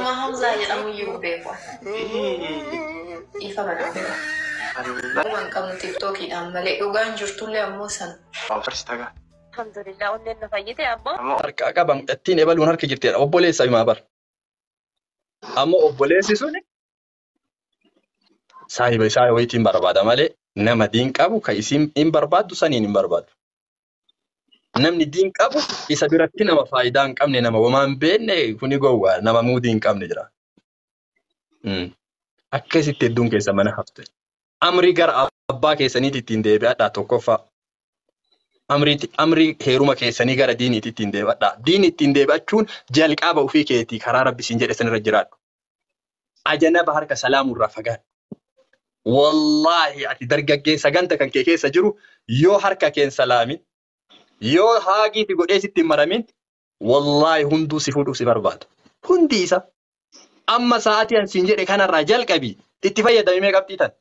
Nama Hamzaa jedhamu iyyuu beeku. Ifa mana beeku. Waan qabnu tiktokiidhaan malee dhugaan jirtullee ammoo sana. Alhamdulillah onneen na fayyite abbo. Harka qaban ittiin ebaluun harka jirtedha. Obboleessa himaa bar. Ammoo obboleessi suni saahiba isaa wayitiin barbaada malee nama diin qabu ka isin hin barbaaddu saniin hin barbaadu. Namni diin qabu isa biratti nama faayidaa hin qabne nama homaan beenne kuni gowwaa nama muudii hin qabne jira. Akkasitti hedduun keessa mana hafte. Amrii gara abbaa keessaniitti ittiin deebi'adhaa tokkoffaa. Amrii heeruma keessanii gara diiniitti ittiin deebi'adhaa. Diini ittiin deebi'achuun jalqaba ofii keetii karaa rabbi siin jedhe sanirra jiraadhu. Ajanaba harka salaamurraa fagaadhu. Wallaahi ati dargaggeessa ganta kan kee keessa jiru yoo harka keen salaamin yoo haagiiti godhee sitti hin maramin wallaahi hunduu si fuudhuuf si barbaadu. Hundi isa amma sa'aatii an siin jedhe kanarraa jalqabii itti fayyadamee qabxiitan.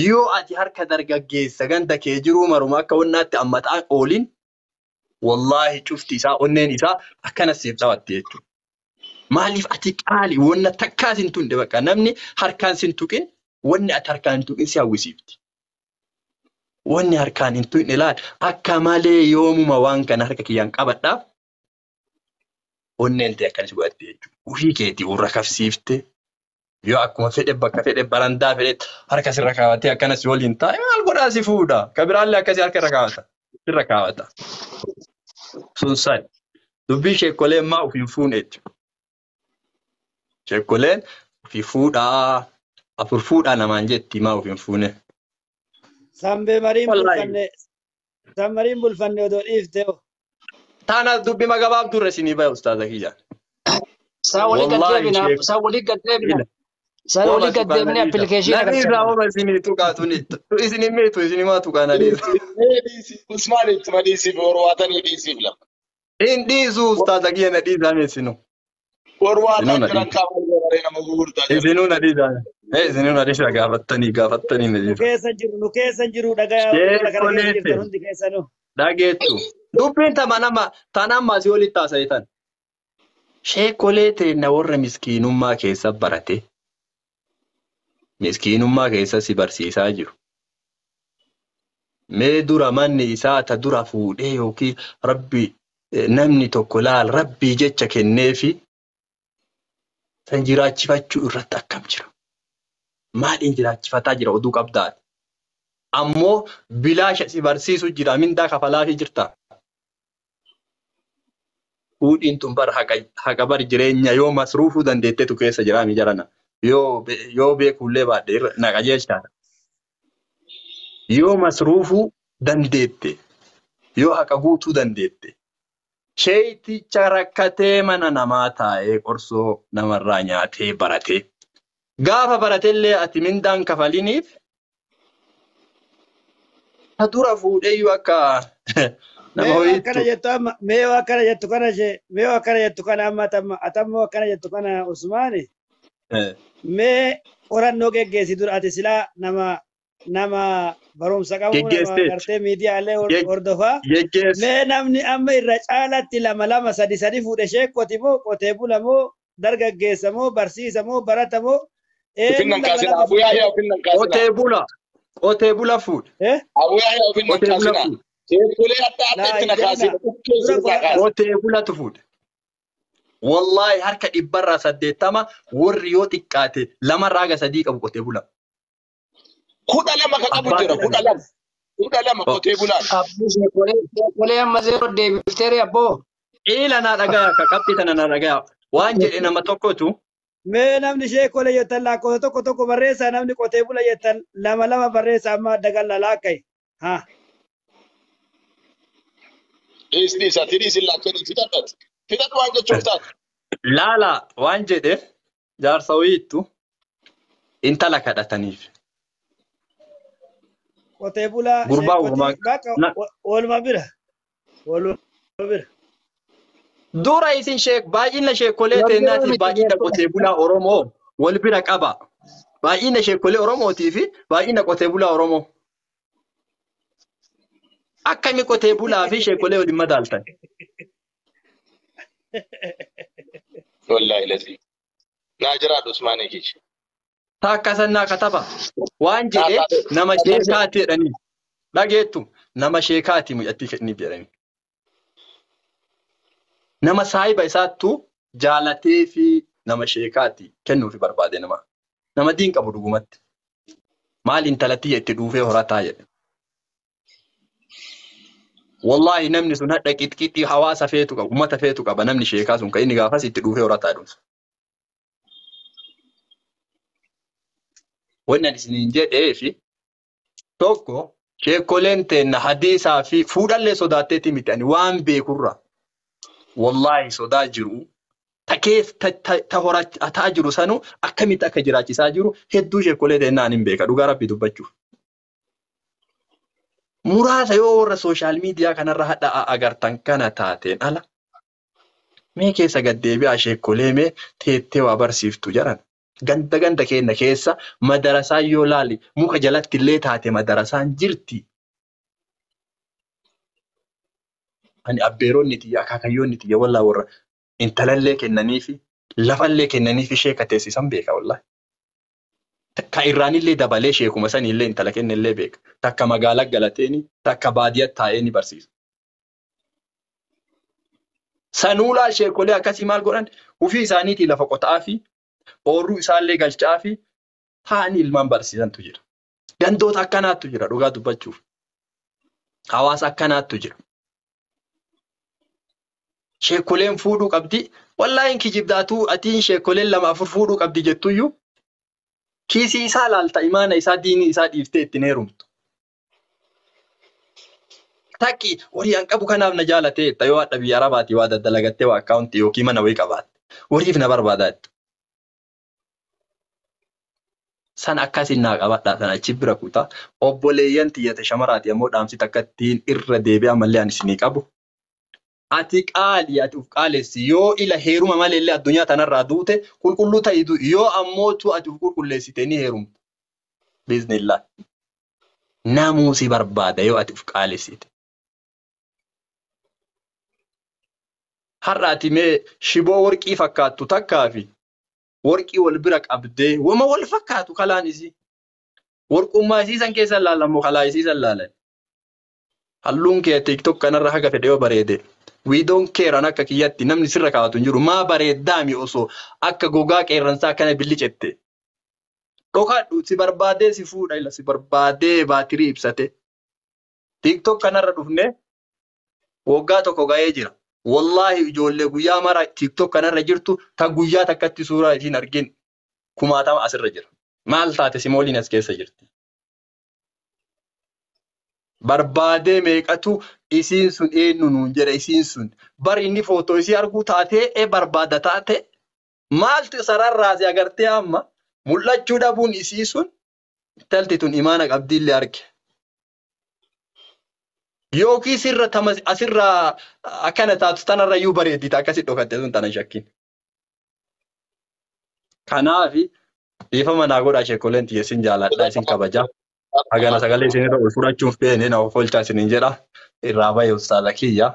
Yoo ati harka dargaggeessa ganta kee jiruu maruma akka wannaatti ammataan oolin wallaahi cufti isaa onneen isaa akkana siif dhawatte jechuudha. Maaliif ati qaali wanna takkaa sin tunde bakka namni harkaan sin tuqin wanni ati harkaan hin tuqin si hawwisiifti. Wanni harkaan hin tuqin ilaal akka malee yoomuma waan kana harka kiyyaan qabadhaaf onneen ta'e akkanis godhatte jechuudha. Ufii keetii urra kafsiifte yoo akkuma fedhe bakka fedhe barandaa fedhe harka sirra kaawwatee akkanas waliin taa'e maal godhaa si fuudha. Kabiraallee akkasii harka irra kaawwata. Sirra kaawwata. Sun sani. Dubbii sheekoleen maa ofiin fuune jechuudha. Sheekoleen ofii fuudhaa afur fuudhaa namaan jetti maa ofiin fuune. Sambee mariin bulfanne odoo dhiifte. Taanaas dubbii magabaaf durre sinii bahe ustaaza kiyya. Sawali gaddeebina. Application. Namni irraa ooma isinii tuqaatuni. Isinii meetu isinii maa tuqaan adiisa. Usmaan itti madiisiif warwaatanii dhiisiif lama. Hin dhiisu ustaaza kiyya na dhiisaa meessinu. Warwaatan jiran qaama warreen nama gurgurtaa jiran. Isinuu na dhiisaa. Isinuu na dhiisaa gaafattanii na Nu keessa jiru dhagaa hundi keessa nu. Dhageettu. Dubbiin tanaan maasii walitti haasa'itan. Sheekolee teenna warra miskiinummaa keessa barate. Miskiinummaa keessa si barsiisaa jiru. Mee dura manni isaa ta dura fuudhee yookiin rabbi namni tokko laal rabbii jecha kenneefi san jiraachifachuu irratti akkam jira. Maaliin jiraachifataa jira oduu qabdaa. Ammoo bilaasha si barsiisu jira mindaa kafalaafi jirta. Fuudhiin tun bar haqa bar jireenya yoo masruufuu dandeettetu keessa jiraami jarana. Yoo beekullee baadhee na qajeelchaadha. Yoo masruufuu dandeette yoo haqa guutuu dandeette. Sheeyticha rakkatee mana namaa taa'ee qorsoo namarraa nyaatee baratee. Gaafa baratellee ati mindaan kafaliniif ta dura fuudheeyyuu akka nama ho'iittu. Mee akkana jettu kana amma atammoo akkana jettu kana Usmaani. Mee qorannoo geggeessi dura ati silaa nama barumsa qabu nama gartee miidiyaalee hordofaa. Mee namni amma irra caalatti lama sadi fuudhe sheekoti moo qotee bula moo dargaggeessa moo barsiisa moo barata moo. Qotee bula fuudhe. Qotee bulatu fuudhe. Wallaahi harka 180 warri yoo xiqqaate lamarraa ga sadii qabu qotee bula. 12 ka qabu jira 12 qotee bulaan. Sheekolee amma zeeroo deebifteere abboo. Ila na dhagaa ka qabxii tana na dhagaa waan jedhe nama tokkotu. Mee namni sheekolee jettan lakkoofsa tokko barreessaa namni qotee bula jettan lama barreessaa amma dagalla laakka'i. Haa. Isni satirii sillaachanii fidadhat. Fidadhu waan jechuuf taate. Laala waan jedhe jaarsa wayiittu intala kadhataniif. Qotee bulaa gurbaa oolma bira. Dura isin baay'ina sheekolee teennaatiif baay'ina qotee bulaa Oromoo wal bira qaba. Baay'ina sheekolee Oromootii fi baay'ina qotee bulaa Oromoo. Akkami qotee bulaa fi sheekolee waliin madaaltan. والله لذي ناجرات عثماني كيش Takka sannaa kataba waan jedhee nama sheekaati jedhanii dhageettu nama sheekaati mucattii kenniif jedhanii nama saahiba isaattu jaalatee fi nama sheekaati kennuufi barbaade nama diin qabu dhugumatti maal intalattii itti dhuufee horataa jedhe wallahi namni sun hadha qixqixii hawaasa feetu qaba ummata feetu qaba namni sheekaa sun kan inni gaafas itti dhuufee horataa dhuunfa. Wannan isiniin jedhee fi tokko sheekoleen teenna hadiisaa fi fuudhallee sodaatteetti miti ani waan beekurra wallahi sodaa jiru takeef ta'aa jiru sanu akkamitti akka jiraachisaa jiru hedduu sheekolee teennaa hin beeka dhugaa rabbi dubbachuuf. Muraasa yoo warra sooshaal miidiyaa kanarra hadha agartan kana taateen ala mee keessa gaddeebi'aa sheekolee mee teettee waa barsiiftu jaran. Ganda kenna keessa madarasaa yoo laali muka jalatti illee taate madarasaan jirti. Ani abbeeroonni tiyya akaakayyoonni tiyya wallaa warra intalallee kennanii fi lafallee kennanii fi sheeka teessisan beeka wallaahi. Takka irraanillee dabalee sheekuma sanillee intala kennellee beeka. Takka magaalaa galateeni takka baadiyyaa taa'ee barsiisa. Sanuu laal sheekolee akkasii maal godhan ofii isaaniitii lafa qotaa fi oorruu isaallee galchaa fi taa'anii ilmaan barsiisantu jira. Gandoota akkanaattu jira dhugaa dubbachuuf. Hawaasa akkanaattu jira. Sheekoleen fuudhuu qabdi. Wallaahi kijibdaatuu atiin sheekoleen 2-4 fuudhuu qabdi jettuyyuu kiisii isaa laalta imaana isaa diinii isaa dhiiftee ittiin heerumtu. Takki horii an qabu kanaaf na jaalatee yoo hadha biyya Arabaatii waa daddalagattee waa akkaawuntii yookiin mana wayii qabaatte. Horiif na barbaadaatti. San akkasiin naa qabadhaa sana achi bira kutaa obboleeyyan tiyyate shamaraati ammoo dhaamsi takka ittiin irra deebi'aa mallee ani isinii qabu. Ati qaali ati uf qaaleessi yoo ila heeruma maleellee addunyaa tanarraa duute qulqulluu ta'itu yoo ammootu ati uf qulqulleessite ni heerumta. Biiznillah. Namuusi barbaada yoo ati uf qaaleessite. Har'aati mee shiboo warqii fakkaattu takkaafi. Warqii wal bira qabdee wama wal fakkaatu kalaan isii. Warqummaa isiisan keessa laalammoo kalaa isiisan laalan. Halluun kee TikTok kanarra haga fedhe yoo bareede. We don't care an akka kiyyatti namni sirra kaawwatu hin jiru. Maa bareeddaami osoo akka gogaa qeerransaa kana billicette. Dhokadhu si barbaadee si fuudha ila si barbaadee baatirii ibsate. TikTok kanarra dhufne waggaa tokko ga'ee jira. Wallahi ijoollee guyyaa mara TikTok kanarra jirtu ta guyyaa takkatti suuraa isiin argin 10,000 asirra jira. Maal taate simooliin as keessa jirti. Barbaadee meeqatu isiin sun eenyu nuun jedha isiin sun bari inni footoo isii arguu taatee barbaada taate maaltu sararraasi agartee amma mul'achuu dhabuun isii sun talti tun imaana qabdiillee arge. Yookiin sirra asirra akkana taatu tanarra iyyuu bareedita akkasi dhokatte sun tana shakkin. Kanaafi dhiifama naa godhaa sheekoleen tiyya isin jaaladha isin kabajaa. Hagana sagalee isinirra ol fudhachuuf beene na ofolchaa isiniin jedha. Irraa baay'ee ustaadha kiyya.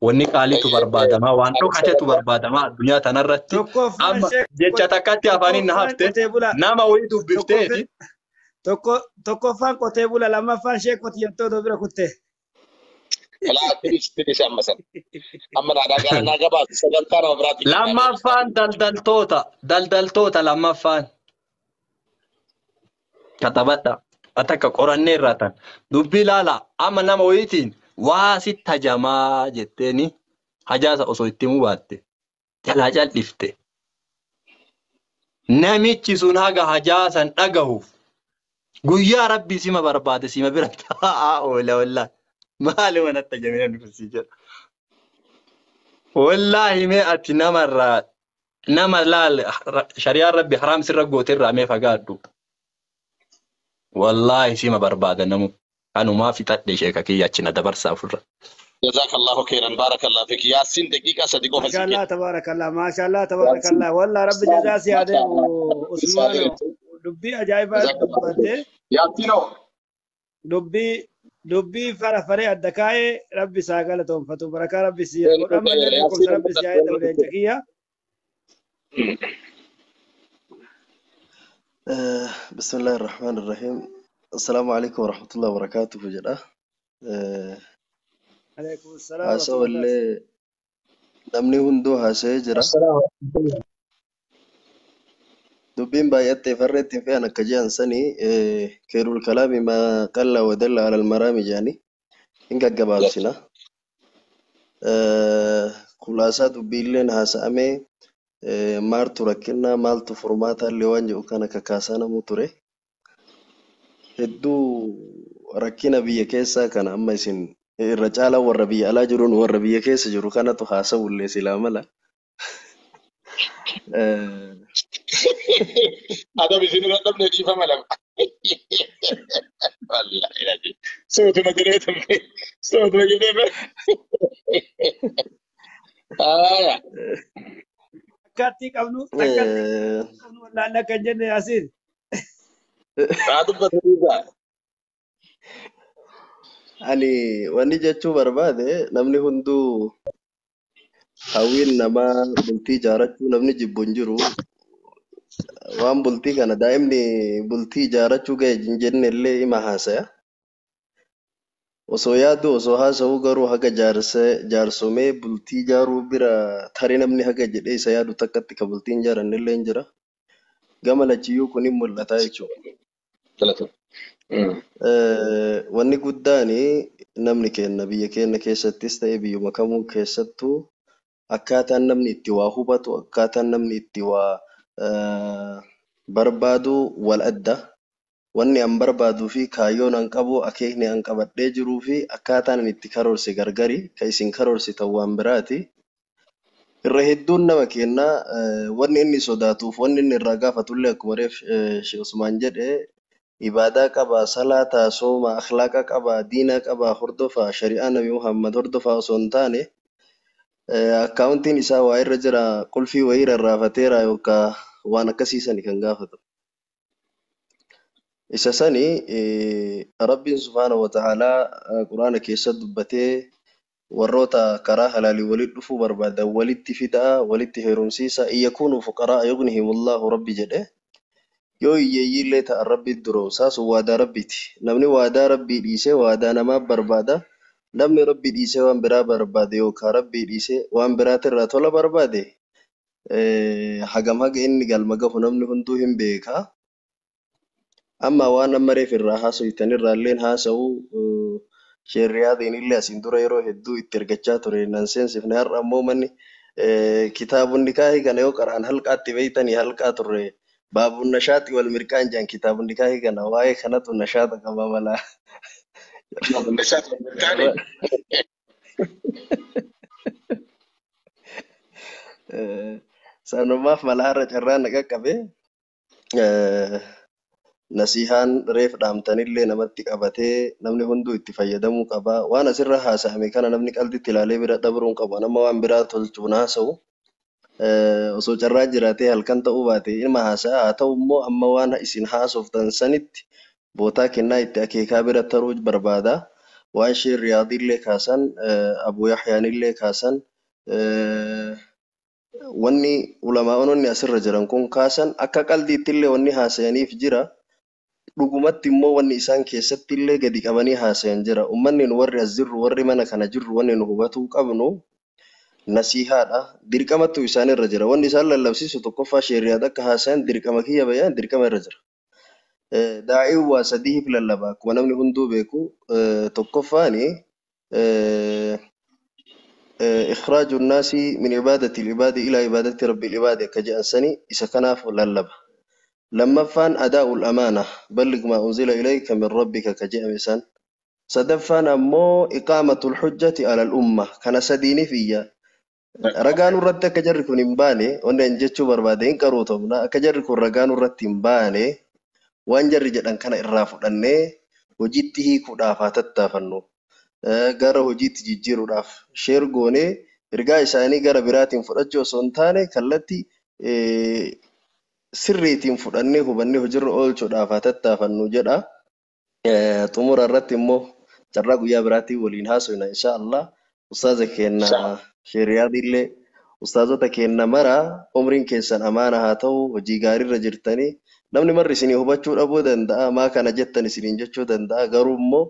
Wanni qaaliitu barbaadamaa waan dhokatetu barbaadamaa addunyaa tanarratti amma jecha takkatti afaaniin na hafte nama wayii dubbifteeti. Tokkoffaan qotee bula lammaffaan sheekoti yettootoo bira kuttee. Kalaa tiris amma san. Amma naa gabaatu sagantaa nama biraatti. Lammaffaan daldaltoota lammaffaan. Katabadha. Atakka qorannee irraatan dubbii laala amma nama wayiitiin waa sitti hajamaa jetteeni hajaasa osoo itti himuu baatte jalaa cal'ifte. Namichi sun haga hajaasan dhagahuuf guyyaa rabbii sima barbaade sima bira taa'aa oola wallaahi maali wanatti hajamee nuffisii jedha. Wallaahi mee ati nama laal shari'aan rabbi haraam sirra gooterraa mee fagaadhu. Wallahi sima barbaada namu anumaa fixadhe sheeka kiyya achina dabarsaa ofirra. Jazakallahu khairan barakallahu fik Yaasin daqiiqa sadi qofa sikee. Mashallah tabarakallah mashallah tabarakallah wallahi rabbi jazaa siyaade Usmaan dubbii ajaa'ibaa dubbate. Yaasino dubbii farafare adda kaa'ee rabbi isaa galatoomfatu barakaa rabbi siyaa godhammallee beekumsa rabbi siyaa ta'u leenca kiyya. بسم الله الرحمن الرحيم. السلام عليكم ورحمة الله وبركاته جدا. عليكم السلام ورحمة هاسا الله وبركاته. والله نمني هندو هاسا جرا السلام عليكم. دبين بايت فرت في أنا كجان سني خير الكلام ما قل ودل على المرام جاني إنك جباب سنا خلاصة دبيلين هاسا أمي مارتو ركنا مالتو فرماتا اللي وانجو كان ككاسانا موتوري hedduu rakkina biyya keessaa kana amma isin irra caala warra biyya alaa jiruun warra biyya keessa jiru kanatu haasa'ullee silaa mala. هذا بيصير رقم نجيب ملام والله يا صوت ما جريت صوت ما جريت Takkaatti qabnu wallaahi kan jenne Yaasiin. هذا بطريقة Ani wanni jechuu barbaade namni hunduu hawwiin namaa bultii ijaarrachuu namni jibbu hin jiru. Waan bultii kana daa'imni bultii ijaarrachuu ga'e hin jenne illee ima haasaya. Osoo yaaddu osoo haasa'uu garuu haga jaarsomee bultii ijaaruu bira tarii namni haga jedhee isa yaadu takkatti ka bultii hin ijaaranne illee hin jira. Gama lachiyyuu kun hin mul'ata jechuudha. ثلاثة Wanni guddaan namni keenya biyya keenya keessattis ta'e biyyuma kamuu keessattuu akkaataan namni itti waa hubatu akkaataan namni itti waa barbaadu wal adda. Wanni an barbaaduu fi kaayyoon an qabu akeekni an qabadhee jiruu fi akkaataan an itti karoorse gargari ka isin karoorsitan waan biraati. Irra hedduun nama keenyaa wanni inni sodaatuuf wanni inni irraa gaafatullee akkuma reef Sheekh Usmaan jedhe ibaadaa qaba, salaataa, sooma, akhlaaqa qaba, diinaa qaba, hordofaa, shari'aa Nabi Muhammad hordofaa osoo hin taane akkaawuntiin isaa waa irra jira qulfii wayii rarraafateera yookaan waan akkasiisani kan gaafatu. Isa sani Rabbiin Subhaanahu wa Ta'aalaa Quraana keessatti dubbatee warroota karaa halaalii walitti dhufuu barbaadan walitti fidaa, walitti heerumsiisa, iyyakuunu fuqaraa yughnihimullahu Rabbi jedhe. Yoo hiyyeeyyiillee ta'an Rabbiit duroomsaa sun waadaa Rabbiiti. Namni waadaa Rabbii dhiisee waadaa namaa barbaada. Namni Rabbii dhiisee waan biraa barbaade yookaan Rabbii dhiisee waan biraatirraa tola barbaade hagam haga inni galma gahu namni hunduu hin beeka. Amma waan amma reef irraa haasoftan irraalleen haasa'uu sheerriyaadhaan illee asiin dura yeroo hedduu itti ergachaa ture nan seensifne har'a ammoo manni kitaabonni kaahii kana yoo qara'an halqaatti beeytanii halqaa turre baabun nashaati wal mirqaan jedhan kitaabonni kaahii kana waa'ee kanatu nashaata qaba malaa. النشاط الثاني Sanumaaf mala har'a carraa na qaqqabe nasihaan reef dhaamtanillee namatti qabatee namni hunduu itti fayyadamuu qaba. Waan asirra haasa'ame kana namni qalbitti ilaalee bira dabruun qaba. Nama waan biraa tolchuun haasa'u osoo carraa jiraatee halkan ta'uu baate ilma haasa'a. Haa ta'u immoo amma waan isin haasoftan sanitti bootaa kennaa itti akeekaa bira taruu barbaada. Waan Sheekh Riyaadillee kaasan, Abuu Yaxyaanillee kaasan, wanni ulamaa'onni asirra jiran kun kaasan akka qalbiittillee wanni haasa'aniif jira. Dhugumatti immoo wanni isaan keessattillee gadi qabanii haasa'an jira. Uummanni nu warri as jirru warri mana kana jirru wanni nu hubatuu qabnu nasihaadha. Dirqamattu isaan irra jira. Wanni isaan lallabsiisu tokkoffaa Sheekh Riyaad akka haasa'an dirqama kiyya bayaan dirqama irra jira. Daa'ii waa sadiif lallaba akkuma namni hunduu beeku tokkoffaani إخراج الناس من عبادة العباد إلى عبادة رب العباد كجاء سني إذا كان للب لما فان أداء الأمانة بلغ ما أنزل إليك من ربك كجاء مثلا صدفان أمو إقامة الحجة على الأمة كان سديني فيها رجال الرد كجرك نباني وأن جتشو بربادين كروتهم كجرك الرجال الرد نباني وأن جرج أن كان إرافع أنه وجدته كدافع تتفنو gara hojiitti jijjiiruudhaaf sheer goonee ergaa isaanii gara biraatiin fudhachuu osoo hin taane kallattii sirriitiin fudhannee hubannee hojiirra oolchuudhaaf haa tattaafannu jedha. Xumura irratti immoo carraa guyyaa biraatiin waliin haasofna insha Allah. Ustaaza keenya Sheekh Riyaadillee ustaazota keenna mara umriin keessan amaana haa ta'u hojii gaariirra jirtanii namni marri isinii hubachuu dhabuu danda'a maa kana jettan isiniin jechuu danda'a garuu immoo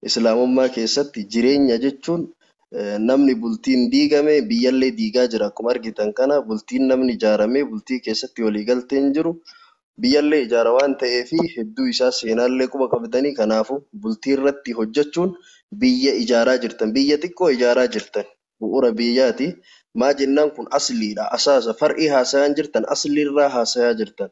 islaamummaa keessatti jireenya jechuun namni bultiin diigame biyyallee diigaa jira akkuma argitan kana bultiin namni ijaaramee bultii keessatti walii galteen jiru biyyallee ijaara waan ta'eefi hedduu isaa seenaallee quba qabdanii kanaafu bultii irratti hojjechuun biyya ijaaraa jirtan biyya xiqqoo ijaaraa jirtan bu'uura biyyaati maa jennaan kun asliidha asaasa far'ii haasayaan jirtan asliirraa haasayaa jirtan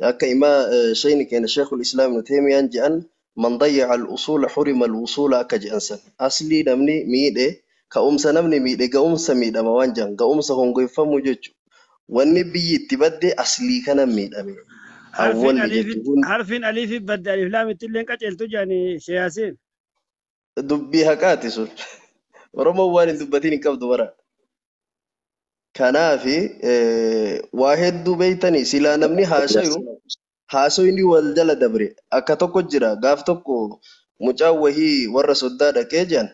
akka imaa shayni keenya sheekul islaam ibnu teemiyaan jedhan man dayyaca al-usuula xurima al-wusuula akka jedhansan aslii namni miidhe ka'umsa namni miidhe ga'umsa miidhama waan jedhan ga'umsa hongoyfamuu jechuudha wanni biyyi itti badde aslii kana miidhame awwalli jechuun harfiin aliif badde alif laam ittilleen qaceeltu jedhani Sheeyyaasiin dubbii haqaati sun oromoon waan hin dubbatiin hin qabdu bara kanaafi waa hedduu beeytanii silaa namni haasayu wal jala dabre akka tokko jira gaaf tokko mucaan wahii warra soddaa dhaqee jedhan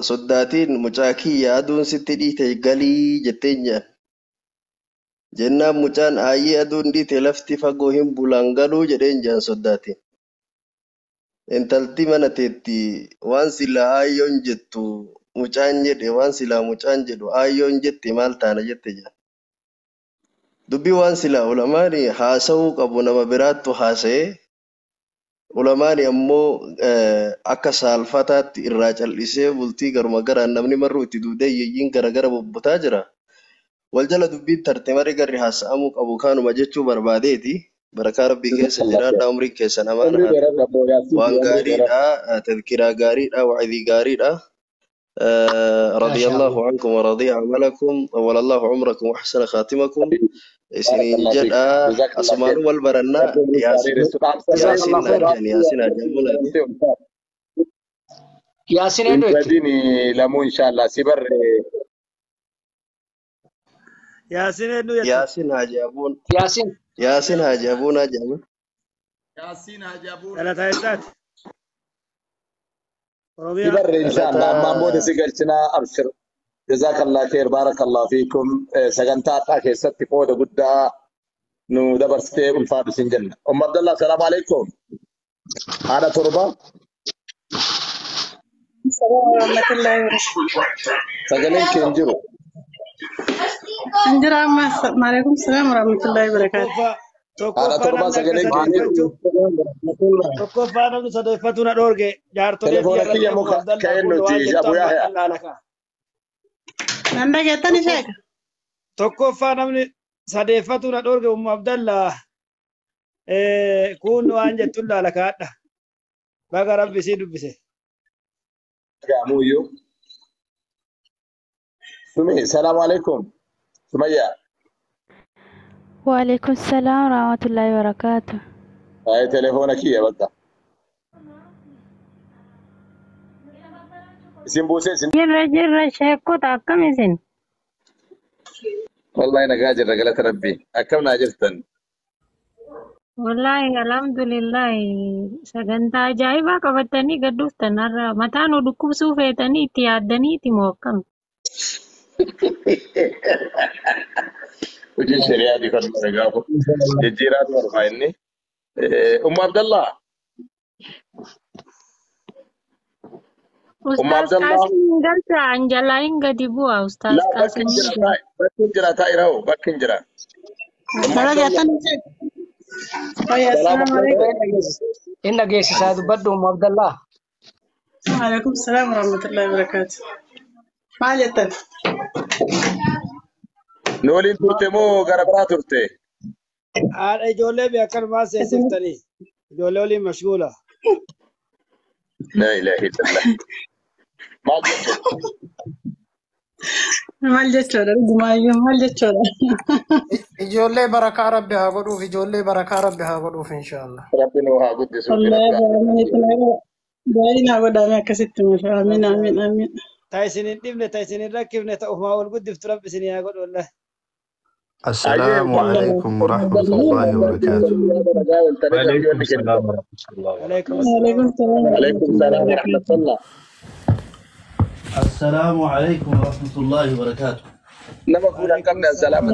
soddaatiin mucaa kiyya aduun sitti dhiite galii jetteen jedhan jennaan mucaan aayyee aduun dhiite lafti fagoo hin bulaan galuu jedheen jedhan soddaatiin intalti mana teetti waan silaa aayyoon jettu mucaan jedhe waan silaa mucaan jedhu aayyoon jette maal taana jette jedhan dubbii waan silaa ulamaani haasa'uu qabu nama biraattu haasa'ee ulamaani ammoo akka saalfataatti irraa cal'isee bultii garuma garaan namni marruu itti duudee yeyyiin garagara bobbotaa jira wal jala dubbiin tarte marii garri haasa'amuu qabu kaanuma jechuu barbaadeeti barakaa rabbii keessa jiraadha umrii keessan amaana waan gaariidha tadkiraa gaariidha wa'idii gaariidha رضي الله عنكم ورضي عملكم طول الله عمركم وحسن خاتمكم سنين جدا أسمان والبرنا ياسين بديني لمو إن شاء الله سبر ياسين هاجابون ياسين ياسين هاجابون ثلاث آيات سبر إن شاء الله ما بود سجلتنا أبشر جزاك الله خير بارك الله فيكم سجنتا تاكي ستي قوة قد نو دبر ستي الفارس جنة عبد الله السلام عليكم أنا تربة السلام ورحمة الله وبركاته. سجلين كنجرو انجرا عليكم السلام ورحمة الله وبركاته. أنا تربة سجلين كنجرو tokko faana sadeeffatu na dhorge jaartolee تليفونك يا مكا كأنه تيجي أبو يحيى نندا جتني شيء. tokko faana sadeeffatu na dhorge Abdallah kun waan jettu laalakaadha baga rabbi si dubbise قامويو سمي السلام عليكم سمية وعليكم السلام ورحمة الله وبركاته. هاي تليفونك يا بدا اسم بوسي جرى شيكو تاكم يسين. والله انا قاجر رجلة ربي اكم ناجرتن والله الحمد لله سجنتا جايبا كبتني قدوستن نرى متانو دكوب سوفيتني تيادني تموكم. وجه الشريعة دي كنت رجعه الجيران ورفايني عبد الله أستاذ كاسم قلت أنجلاين قد يبوها أستاذ كاسم. لا بكنجرة تايرو بكنجرة السلام عليكم. إن جيسي سعد بدو عبد الله. وعليكم السلام ورحمة الله وبركاته. ما جتن. نولين ترتمو غربرا ترتي ijoollee beekan maa seesiftanii ijoollee waliin mashguula لا اله الا الله maal jechuudha dhugumaayyuu maal jechuudha ijoollee barakaa rabbi haa godhuuf ijoollee barakaa rabbi haa godhuuf inshallah ربنا وها قدس baay'inaa godhame akkasitti masha amiin amiin amiin ta isinin dhibne ta isinin rakkifne ta ufumaa wal guddiftu rabbi isinii haa godhu wallahi السلام عليكم ورحمة الله وبركاته. وعليكم السلام ورحمة الله. عليكم وعليكم السلام عليكم السلام ورحمة الله. السلام عليكم ورحمة الله وبركاته. نما كنا كم سلام